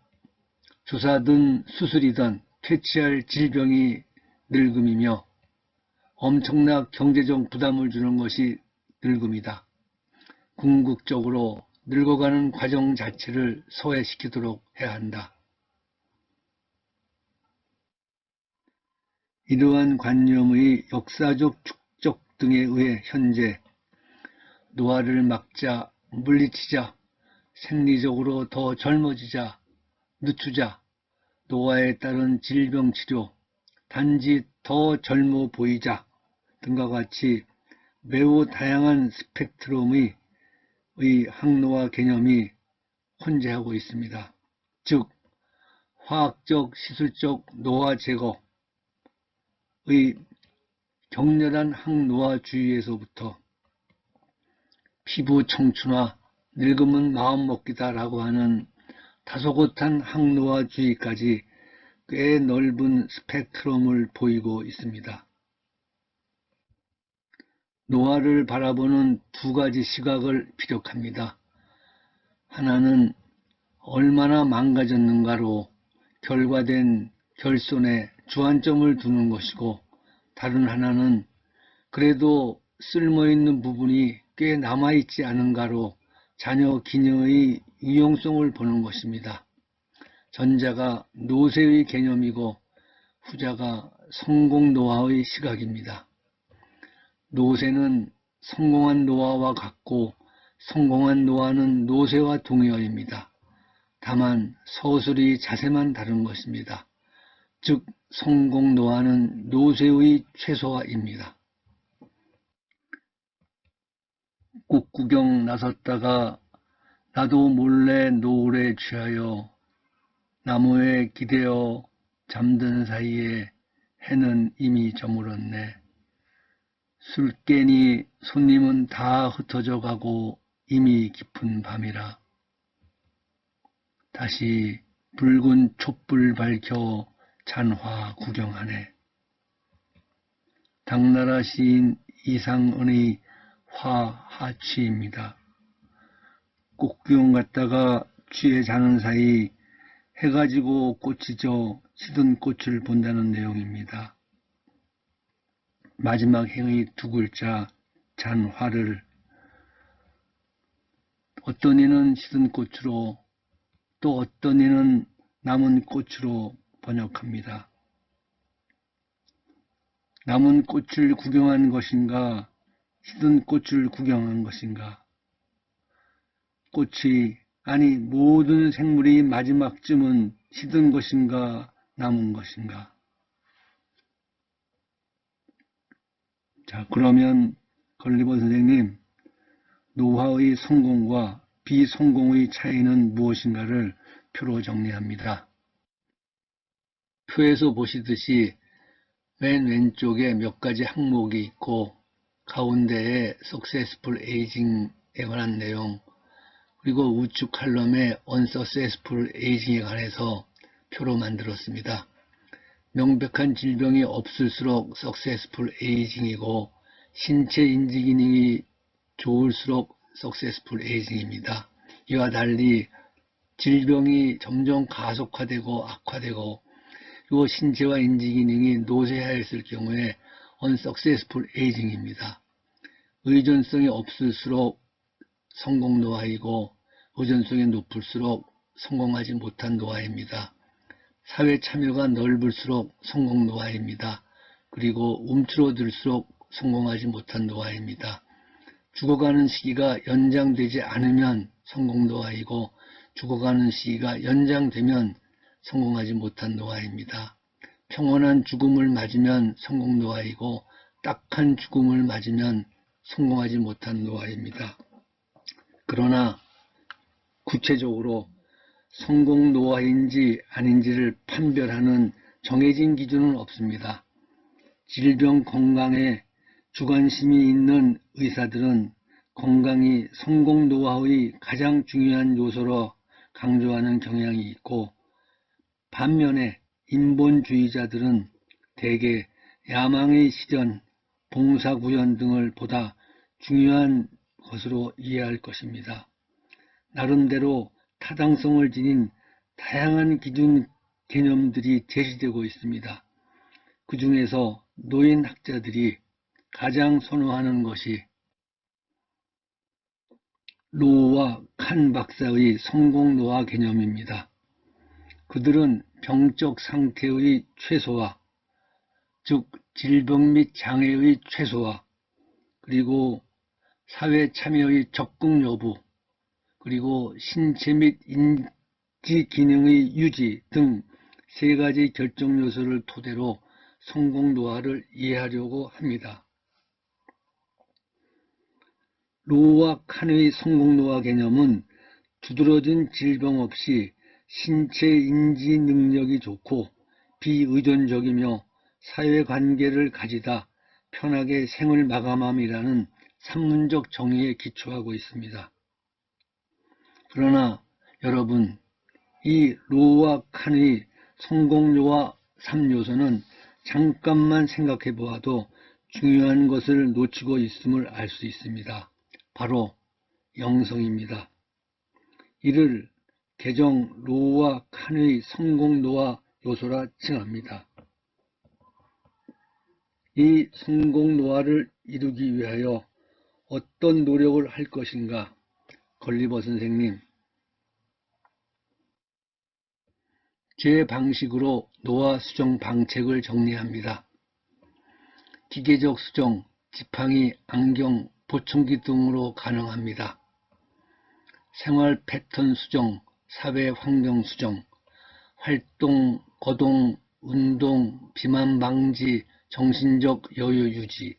주사든 수술이든 퇴치할 질병이 늙음이며 엄청난 경제적 부담을 주는 것이 늙음이다. 궁극적으로 늙어가는 과정 자체를 소외시키도록 해야 한다. 이러한 관념의 역사적 축적 등에 의해 현재 노화를 막자, 물리치자, 생리적으로 더 젊어지자, 늦추자, 노화에 따른 질병치료, 단지 더 젊어 보이자 등과 같이 매우 다양한 스펙트럼의 항노화 개념이 혼재하고 있습니다. 즉, 화학적, 시술적 노화 제거의 격렬한 항노화주의에서부터 피부 청춘화, 늙음은 마음먹기다라고 하는 다소곳한 항노화주의까지 꽤 넓은 스펙트럼을 보이고 있습니다. 노화를 바라보는 두 가지 시각을 피력합니다. 하나는 얼마나 망가졌는가로 결과된 결손에 주안점을 두는 것이고, 다른 하나는 그래도 쓸모있는 부분이 꽤 남아있지 않은가로 자녀 기녀의 유용성을 보는 것입니다. 전자가 노쇠의 개념이고 후자가 성공 노화의 시각입니다. 노쇠는 성공한 노화와 같고 성공한 노화는 노쇠와 동의어입니다. 다만 서술이 자세만 다른 것입니다. 즉 성공 노화는 노쇠의 최소화입니다. 꽃 구경 나섰다가 나도 몰래 노을에 취하여 나무에 기대어 잠든 사이에 해는 이미 저물었네. 술 깨니 손님은 다 흩어져 가고 이미 깊은 밤이라. 다시 붉은 촛불 밝혀 잔화 구경하네. 당나라 시인 이상은의 화하취입니다. 꽃구경 갔다가 취해 자는 사이 해가 지고 꽃이 져 시든 꽃을 본다는 내용입니다. 마지막 행의 두 글자 잔화를 어떤 이는 시든 꽃으로 또 어떤 이는 남은 꽃으로 번역합니다. 남은 꽃을 구경한 것인가 시든 꽃을 구경한 것인가. 꽃이 아니 모든 생물이 마지막쯤은 시든 것인가 남은 것인가. 자, 그러면 걸리버 선생님, 노화의 성공과 비성공의 차이는 무엇인가를 표로 정리합니다. 표에서 보시듯이 맨 왼쪽에 몇 가지 항목이 있고 가운데에 Successful Aging에 관한 내용, 그리고 우측 칼럼에 Unsuccessful Aging에 관해서 표로 만들었습니다. 명백한 질병이 없을수록 Successful Aging이고 신체 인지 기능이 좋을수록 Successful Aging입니다. 이와 달리 질병이 점점 가속화되고 악화되고 그리고 신체와 인지 기능이 노쇠하였을 경우에 Unsuccessful Aging입니다. 의존성이 없을수록 성공 노화이고 의존성이 높을수록 성공하지 못한 노화입니다. 사회 참여가 넓을수록 성공 노화입니다. 그리고 움츠러들수록 성공하지 못한 노화입니다. 죽어가는 시기가 연장되지 않으면 성공 노화이고 죽어가는 시기가 연장되면 성공하지 못한 노화입니다. 평온한 죽음을 맞으면 성공 노화이고 딱한 죽음을 맞으면 성공하지 못한 노화입니다. 그러나 구체적으로 성공 노화인지 아닌지를 판별하는 정해진 기준은 없습니다. 질병 건강에 주관심이 있는 의사들은 건강이 성공 노화의 가장 중요한 요소로 강조하는 경향이 있고 반면에 인본주의자들은 대개 야망의 실현, 봉사구현 등을 보다 중요한 것으로 이해할 것입니다. 나름대로 타당성을 지닌 다양한 기준 개념들이 제시되고 있습니다. 그 중에서 노인학자들이 가장 선호하는 것이 로우와 칸 박사의 성공 노화 개념입니다. 그들은 병적 상태의 최소화, 즉 질병 및 장애의 최소화, 그리고 사회 참여의 적극 여부, 그리고 신체 및 인지 기능의 유지 등 세 가지 결정 요소를 토대로 성공 노화를 이해하려고 합니다. 로우와 칸의 성공 노화 개념은 두드러진 질병 없이 신체 인지 능력이 좋고 비의존적이며 사회관계를 가지다 편하게 생을 마감함이라는 산문적 정의에 기초하고 있습니다. 그러나 여러분, 이 로우와 칸의 성공요와 3요소는 잠깐만 생각해 보아도 중요한 것을 놓치고 있음을 알 수 있습니다. 바로 영성입니다. 이를 개정 로우와 칸의 성공 노화 요소라 칭합니다. 이 성공 노화를 이루기 위하여 어떤 노력을 할 것인가? 걸리버 선생님, 제 방식으로 노화 수정 방책을 정리합니다. 기계적 수정, 지팡이, 안경, 보청기 등으로 가능합니다. 생활 패턴 수정, 사회 환경 수정, 활동, 거동, 운동, 비만 방지, 정신적 여유 유지,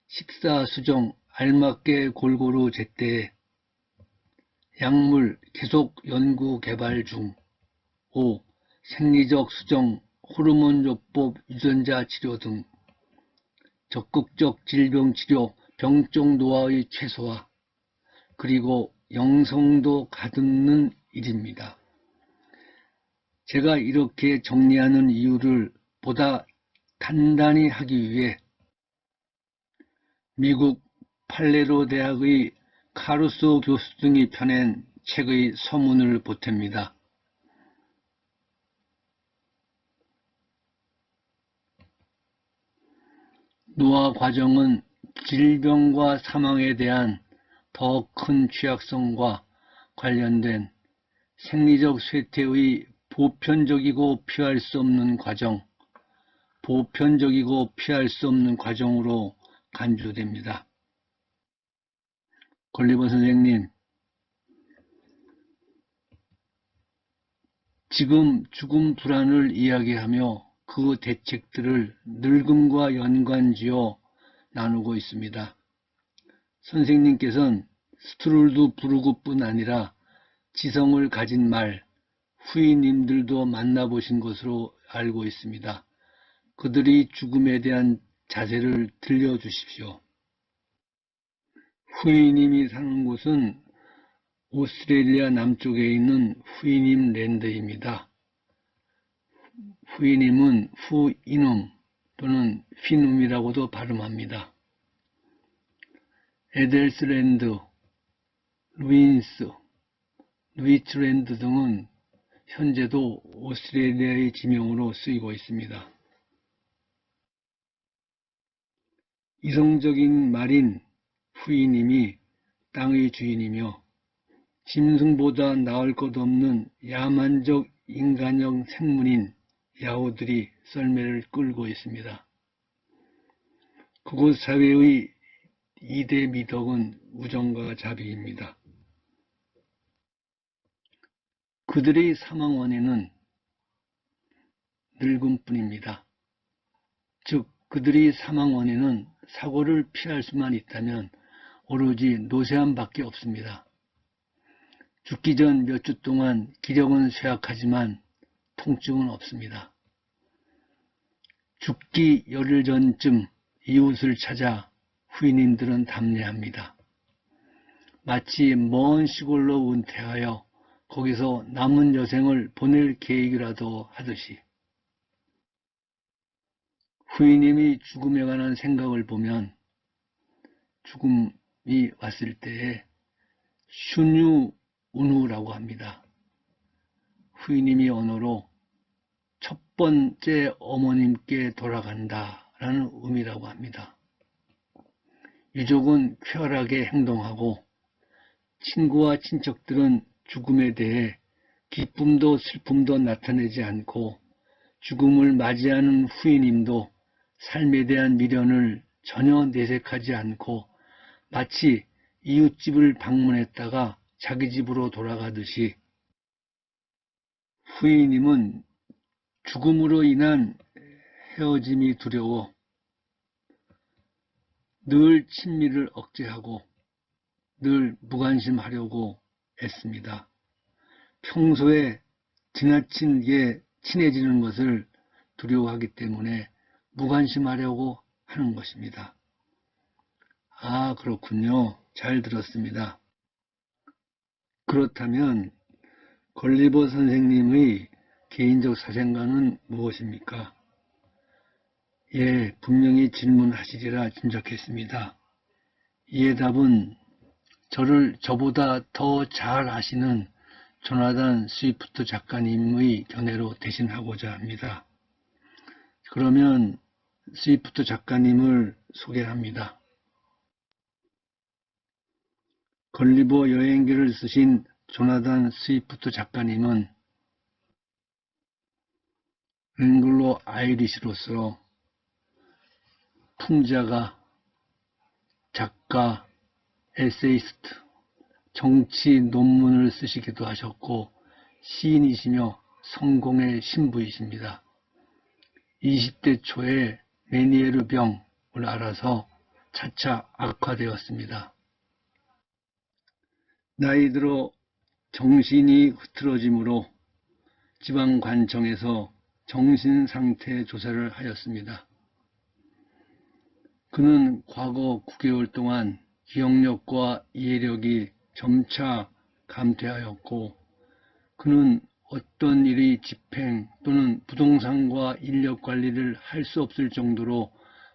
식사 수정, 알맞게 골고루 제때, 약물 계속 연구 개발 중. 5. 생리적 수정, 호르몬요법, 유전자 치료 등 적극적 질병 치료, 병적 노화의 최소화, 그리고 영성도 가듬는 일입니다. 제가 이렇게 정리하는 이유를 보다 단단히 하기 위해 미국 팔레로 대학의 카루소 교수 등이 펴낸 책의 서문을 보탭니다. 노화 과정은 질병과 사망에 대한 더 큰 취약성과 관련된 생리적 쇠퇴의 보편적이고 피할 수 없는 과정으로 간주됩니다. 걸리버 선생님, 지금 죽음 불안을 이야기하며 그 대책들을 늙음과 연관지어 나누고 있습니다. 선생님께서는 스트룰드 브루그뿐 아니라 지성을 가진 말, 후이님들도 만나보신 것으로 알고 있습니다. 그들이 죽음에 대한 자세를 들려주십시오. 후이님이 사는 곳은 오스트레일리아 남쪽에 있는 후이님 랜드입니다. 후이님은 후이눔 또는 피눔이라고도 발음합니다. 에델스랜드, 루이츠랜드 등은 현재도 오스트레일리아의 지명으로 쓰이고 있습니다. 이성적인 말인 후이님이 땅의 주인이며 짐승보다 나을 것 없는 야만적 인간형 생물인 야오들이 썰매를 끌고 있습니다. 그곳 사회의 2대 미덕은 우정과 자비입니다. 그들의 사망 원인은 늙음뿐입니다. 즉, 그들의 사망 원인은 사고를 피할 수만 있다면 오로지 노쇠함밖에 없습니다. 죽기 전 몇 주 동안 기력은 쇠약하지만 통증은 없습니다. 죽기 열흘 전쯤 이웃을 찾아 후이님들은 담례합니다. 마치 먼 시골로 은퇴하여 거기서 남은 여생을 보낼 계획이라도 하듯이. 후이님이 죽음에 관한 생각을 보면 죽음이 왔을 때에 슈뉴 운후라고 합니다. 후이님이 언어로 첫 번째 어머님께 돌아간다라는 의미라고 합니다. 유족은 쾌활하게 행동하고 친구와 친척들은 죽음에 대해 기쁨도 슬픔도 나타내지 않고 죽음을 맞이하는 후이님도 삶에 대한 미련을 전혀 내색하지 않고 마치 이웃집을 방문했다가 자기 집으로 돌아가듯이 후이님은 죽음으로 인한 헤어짐이 두려워 늘 친밀을 억제하고 늘 무관심하려고 애씁니다. 평소에 지나치게 친해지는 것을 두려워하기 때문에 무관심하려고 하는 것입니다. 아, 그렇군요. 잘 들었습니다. 그렇다면 걸리버 선생님의 개인적 사생관은 무엇입니까? 예, 분명히 질문하시리라 짐작했습니다. 이에 답은 저를 저보다 더 잘 아시는 조나단 스위프트 작가님의 견해로 대신하고자 합니다. 그러면 스위프트 작가님을 소개합니다. 걸리버 여행기를 쓰신 조나단 스위프트 작가님은 앵글로 아이리시로서 풍자가, 작가, 에세이스트, 정치 논문을 쓰시기도 하셨고 시인이시며 성공의 신부이십니다. 20대 초에 메니에르 병을 앓아서 차차 악화되었습니다. 나이 들어 정신이 흐트러짐으로 지방관청에서 정신상태 조사를 하였습니다. 그는 과거 9개월 동안 기억력과 이해력이 점차 감퇴하였고 그는 어떤 일의 집행 또는 부동산과 인력 관리를 할 수 없을 정도로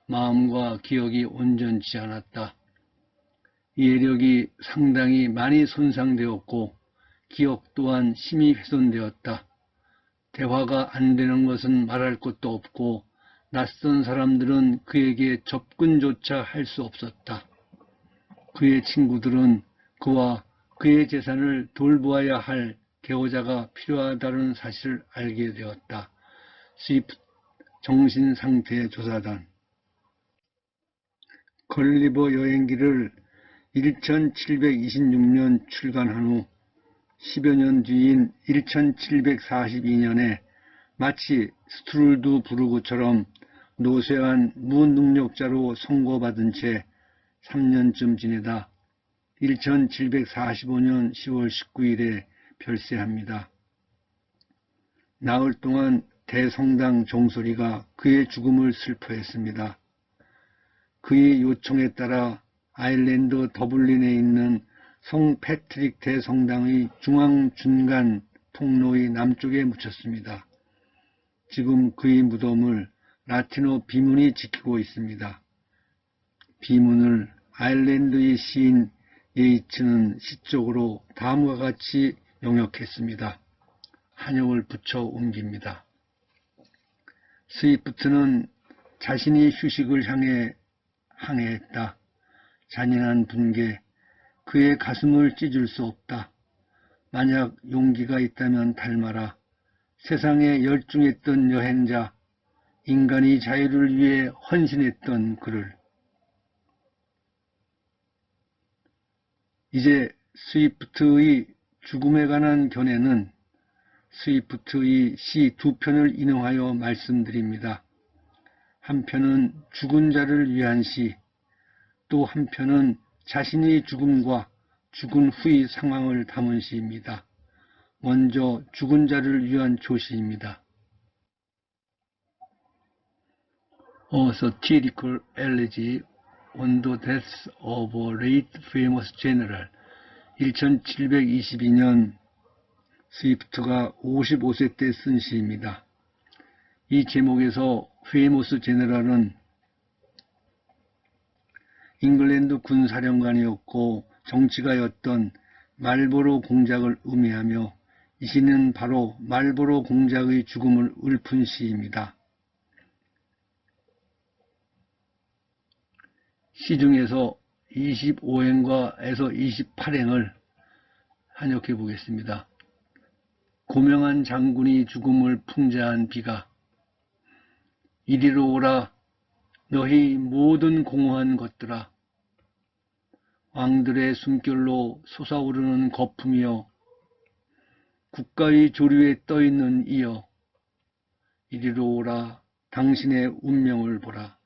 마음과 기억이 온전치 않았다. 이해력이 상당히 많이 손상되었고 기억 또한 심히 훼손되었다. 대화가 안 되는 것은 말할 것도 없고 낯선 사람들은 그에게 접근조차 할 수 없었다. 그의 친구들은 그와 그의 재산을 돌보아야 할 개호자가 필요하다는 사실을 알게 되었다. 스위프트 정신상태조사단 걸리버 여행기를 1726년 출간한 후 10여 년 뒤인 1742년에 마치 스트룰드 부르그처럼 노쇠한 무능력자로 선고받은 채 3년쯤 지내다 1745년 10월 19일에 별세합니다. 나흘 동안 대성당 종소리가 그의 죽음을 슬퍼했습니다. 그의 요청에 따라 아일랜드 더블린에 있는 성 패트릭 대성당의 중앙 중간 통로의 남쪽에 묻혔습니다. 지금 그의 무덤을 라틴어 비문이 지키고 있습니다. 비문을 아일랜드의 시인 예이츠는 시적으로 다음과 같이 용역했습니다. 한역을 붙여 옮깁니다. 스위프트는 자신이 휴식을 향해 항해했다. 잔인한 분개, 그의 가슴을 찢을 수 없다. 만약 용기가 있다면 닮아라. 세상에 열중했던 여행자, 인간의 자유를 위해 헌신했던 그를. 이제 스위프트의 죽음에 관한 견해는 스위프트의 시 2편을 인용하여 말씀드립니다. 한 편은 죽은 자를 위한 시, 또 한 편은 자신의 죽음과 죽은 후의 상황을 담은 시입니다. 먼저 죽은 자를 위한 조시입니다. A satirical elegy on the death of a late famous general. 1722년 스위프트가 55세 때 쓴 시입니다. 이 제목에서 페이머스 제너럴은 잉글랜드 군사령관이었고 정치가였던 말보로 공작을 의미하며 이 시는 바로 말보로 공작의 죽음을 읊은 시입니다. 시 중에서 25행과에서 28행을 한역해 보겠습니다. 고명한 장군이 죽음을 풍자한 비가 이리로 오라 너희 모든 공허한 것들아 왕들의 숨결로 솟아오르는 거품이여 국가의 조류에 떠있는 이여 이리로 오라 당신의 운명을 보라.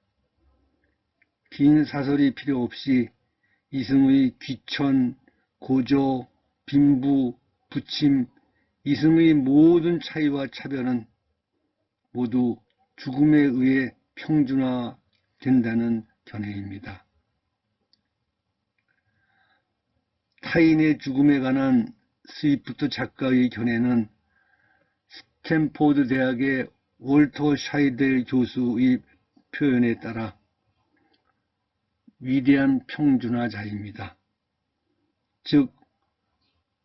긴 사설이 필요 없이 이승의 귀천, 고조, 빈부, 부침, 이승의 모든 차이와 차별은 모두 죽음에 의해 평준화된다는 견해입니다. 타인의 죽음에 관한 스위프트 작가의 견해는 스탠포드 대학의 월터 샤이델 교수의 표현에 따라 위대한 평준화자입니다. 즉,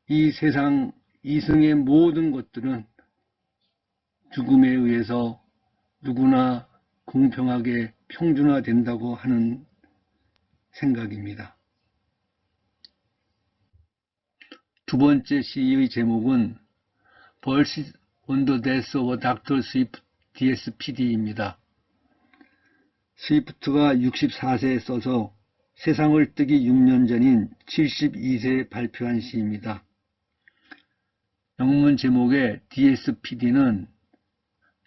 이 세상 이승의 모든 것들은 죽음에 의해서 누구나 공평하게 평준화된다고 하는 생각입니다. 두 번째 시의 제목은 Verses on the Death of Dr. Swift DSPD입니다. 스위프트가 64세에 써서 세상을 뜨기 6년 전인 72세에 발표한 시입니다. 영문 제목의 DSPD는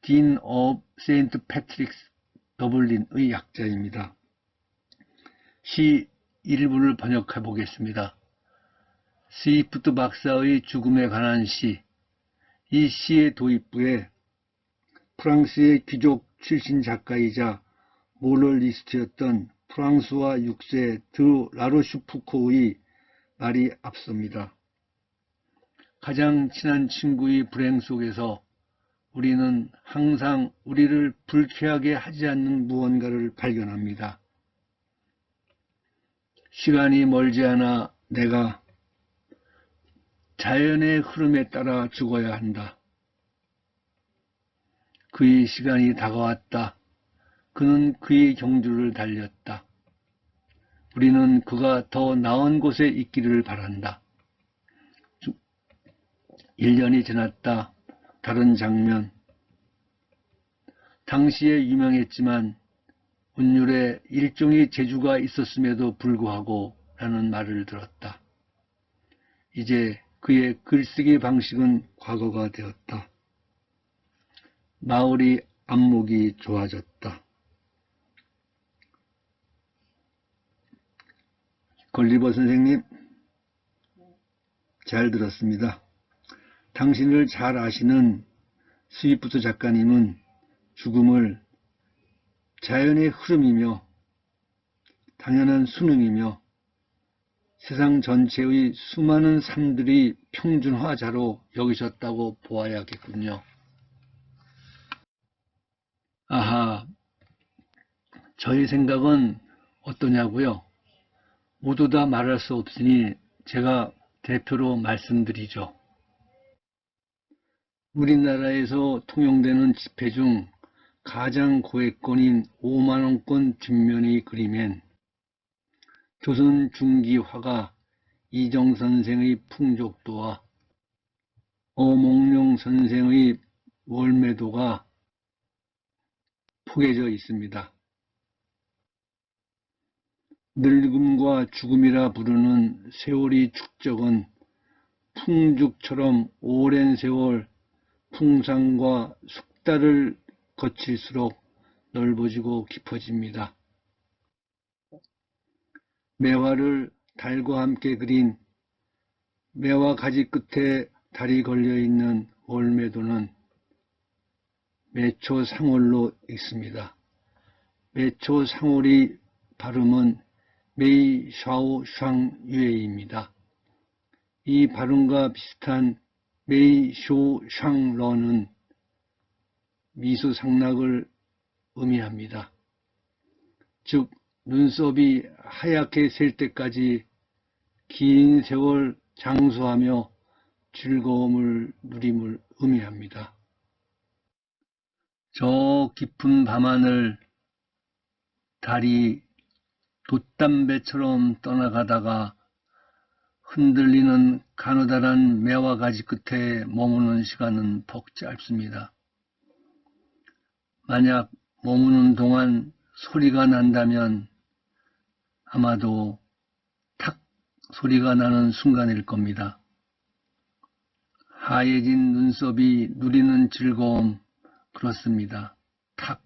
Dean of St. Patrick's 더블린의 약자입니다. 시 일부를 번역해 보겠습니다. 스위프트 박사의 죽음에 관한 시. 이 시의 도입부에 프랑스의 귀족 출신 작가이자 모럴리스트였던 프랑스와 6세 드 라로슈푸코의 말이 앞섭니다. 가장 친한 친구의 불행 속에서 우리는 항상 우리를 불쾌하게 하지 않는 무언가를 발견합니다. 시간이 멀지 않아 내가 자연의 흐름에 따라 죽어야 한다. 그의 시간이 다가왔다. 그는 그의 경주를 달렸다. 우리는 그가 더 나은 곳에 있기를 바란다. 1년이 지났다. 다른 장면. 당시에 유명했지만 운율에 일종의 재주가 있었음에도 불구하고 라는 말을 들었다. 이제 그의 글쓰기 방식은 과거가 되었다. 마을이 안목이 좋아졌다. 걸리버 선생님, 잘 들었습니다. 당신을 잘 아시는 스위프트 작가님은 죽음을 자연의 흐름이며 당연한 순응이며 세상 전체의 수많은 삶들이 평준화자로 여기셨다고 보아야겠군요. 아하, 저희 생각은 어떠냐고요? 모두 다 말할 수 없으니 제가 대표로 말씀드리죠. 우리나라에서 통용되는 지폐 중 가장 고액권인 5만원권 뒷면의 그림엔 조선 중기 화가 이정 선생의 풍족도와 어몽룡 선생의 월매도가 포개져 있습니다. 늙음과 죽음이라 부르는 세월이 축적은 풍죽처럼 오랜 세월 풍상과 숙달을 거칠수록 넓어지고 깊어집니다. 매화를 달과 함께 그린 매화 가지 끝에 달이 걸려있는 월매도는 매초상월로 읽습니다. 매초상월이 발음은 메이샤오샹유에입니다. 이 발음과 비슷한 메이쇼샹러는 미소상락을 의미합니다. 즉 눈썹이 하얗게 셀 때까지 긴 세월 장수하며 즐거움을 누림을 의미합니다. 저 깊은 밤하늘 달이 돛담배처럼 떠나가다가 흔들리는 가느다란 매화가지 끝에 머무는 시간은 퍽 짧습니다. 만약 머무는 동안 소리가 난다면 아마도 탁 소리가 나는 순간일 겁니다. 하얘진 눈썹이 누리는 즐거움, 그렇습니다. 탁.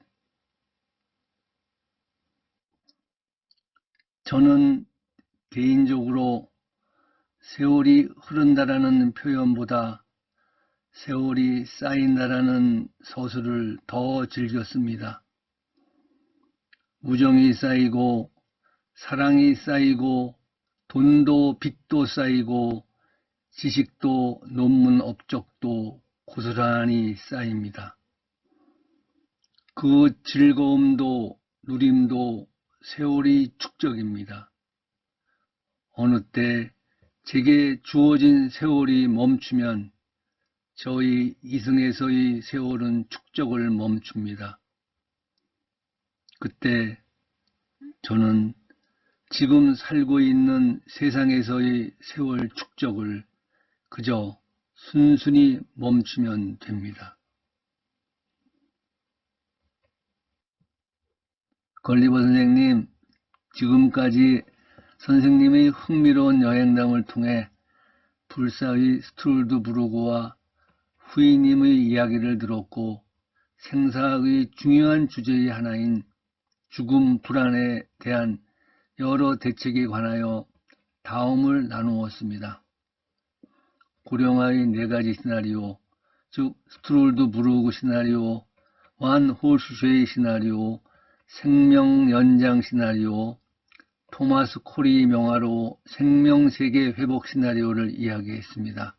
저는 개인적으로 세월이 흐른다라는 표현보다 세월이 쌓인다라는 서술을 더 즐겼습니다. 우정이 쌓이고 사랑이 쌓이고 돈도 빚도 쌓이고 지식도 논문 업적도 고스란히 쌓입니다. 그 즐거움도 누림도 세월이 축적입니다. 어느 때 제게 주어진 세월이 멈추면 저희 이승에서의 세월은 축적을 멈춥니다. 그때 저는 지금 살고 있는 세상에서의 세월 축적을 그저 순순히 멈추면 됩니다. 걸리버 선생님, 지금까지 선생님의 흥미로운 여행담을 통해 불사의 스툴드 브루그와 후이님의 이야기를 들었고 생사의 중요한 주제의 하나인 죽음 불안에 대한 여러 대책에 관하여 다음을 나누었습니다. 고령화의 4가지 시나리오, 즉 스툴드 브루그 시나리오, 완 호슈쉐이 시나리오, 생명 연장 시나리오, 토마스 코리 명화로 생명세계 회복 시나리오를 이야기했습니다.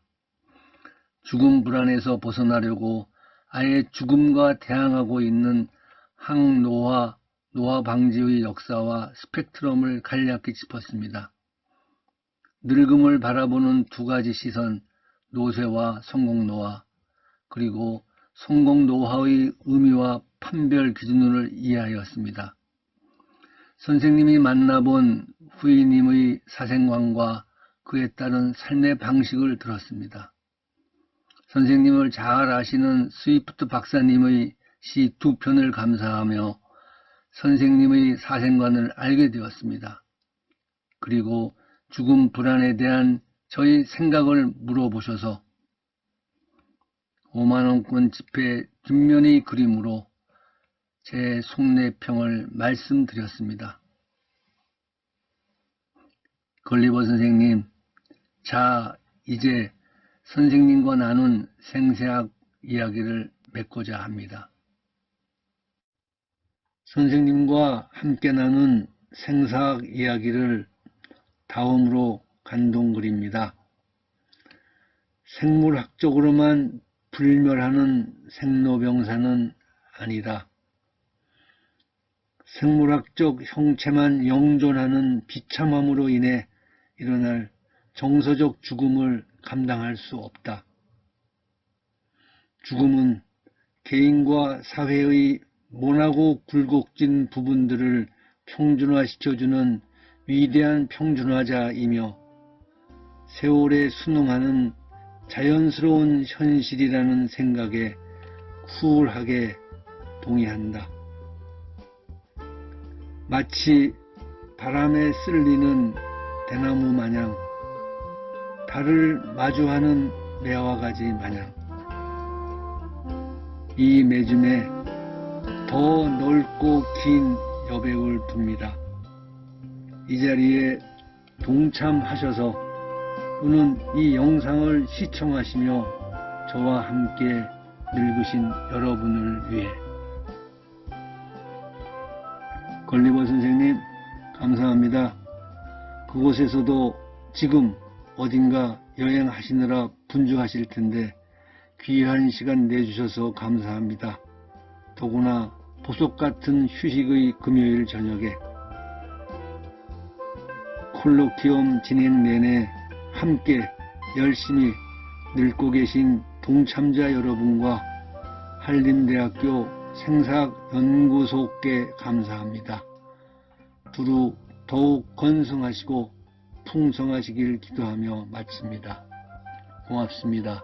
죽음 불안에서 벗어나려고 아예 죽음과 대항하고 있는 항노화, 노화 방지의 역사와 스펙트럼을 간략히 짚었습니다. 늙음을 바라보는 두 가지 시선, 노쇠와 성공노화, 그리고 성공노화의 의미와 판별 기준을 이해하였습니다. 선생님이 만나본 후이님의 사생관과 그에 따른 삶의 방식을 들었습니다. 선생님을 잘 아시는 스위프트 박사님의 시 2편을 감사하며 선생님의 사생관을 알게 되었습니다. 그리고 죽음 불안에 대한 저희 생각을 물어보셔서 5만원권 지폐 뒷면의 그림으로 제 속내평을 말씀드렸습니다. 걸리버 선생님, 자, 이제 선생님과 나눈 생사학 이야기를 맺고자 합니다. 선생님과 함께 나눈 생사학 이야기를 다음으로 간동글입니다. 생물학적으로만 불멸하는 생로병사는 아니다. 생물학적 형체만 영존하는 비참함으로 인해 일어날 정서적 죽음을 감당할 수 없다. 죽음은 개인과 사회의 모나고 굴곡진 부분들을 평준화시켜주는 위대한 평준화자이며 세월에 순응하는 자연스러운 현실이라는 생각에 쿨하게 동의한다. 마치 바람에 쓸리는 대나무 마냥, 달을 마주하는 매와 가지 마냥 이 매줌에 더 넓고 긴 여백을 둡니다. 이 자리에 동참하셔서 또는 이 영상을 시청하시며 저와 함께 늙으신 여러분을 위해 걸리버 선생님 감사합니다. 그곳에서도 지금 어딘가 여행하시느라 분주하실 텐데 귀한 시간 내주셔서 감사합니다. 더구나 보석 같은 휴식의 금요일 저녁에 콜로키움 진행 내내 함께 열심히 늙고 계신 동참자 여러분과 한림대학교 생사학연구소께 감사합니다. 두루 더욱 건승하시고 풍성하시길 기도하며 마칩니다. 고맙습니다.